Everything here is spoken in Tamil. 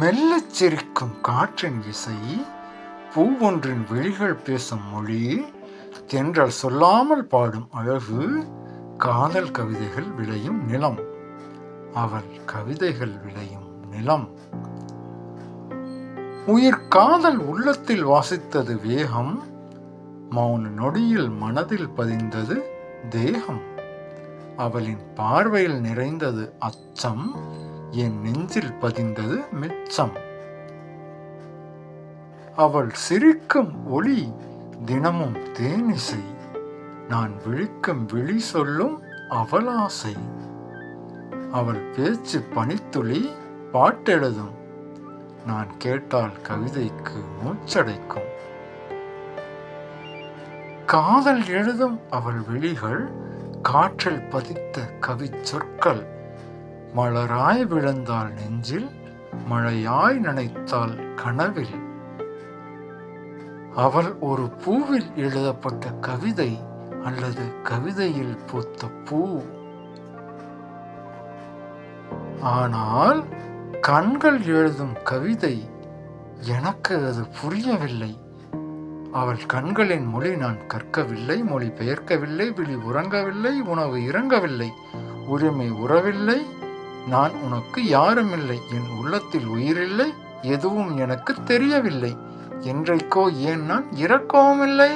மெல்லச் சிரிக்கும் காற்றின் இசை, பூவொன்றின் விழிகள் பேசும் மொழி, தென்றல் சொல்லாமல் பாடும் அழகு, காதல் கவிதைகள் விளையும் நிலம். அவள் கவிதைகள் விளையும் நிலம். உயிர் காதல் உள்ளத்தில் வாசித்தது வேகம், மௌன நொடியில் மனதில் பதிந்தது தேகம். அவளின் பார்வையில் நிறைந்தது அச்சம், என் நெஞ்சில் பதிந்தது மிச்சம். அவள் சிரிக்கும் ஒளி தினமும் தேனிசை, நான் விழிக்கும் விழி சொல்லும் அவளாசை. அவள் பேச்சு பனித்துளி பாட்டெழுதும், நான் கேட்டால் கவிதைக்கு மூச்சடைக்கும். காதல் எழுதும் அவள் விழிகள், காற்றில் பதித்த கவி சொற்கள், மலராய் விழுந்தாள் நெஞ்சில், மழையாய் நனைத்தாள் கனவில். அவள் ஒரு பூவில் எழுதப்பட்ட கவிதை அல்லது கவிதையில் பூத்த பூ. ஆனால் கண்கள் எழுதும் கவிதை எனக்கு அது புரியவில்லை. அவள் கண்களின் மொழி நான் கற்கவில்லை, மொழி பெயர்க்கவில்லை, விழி உறங்கவில்லை, உணவு இறங்கவில்லை, உரிமை உறவில்லை, நான் உனக்கு யாருமில்லை, என் உள்ளத்தில் உயிரில்லை, எதுவும் எனக்கு தெரியவில்லை, என்றைக்கோ ஏன் நான் இறக்கவும் இல்லை.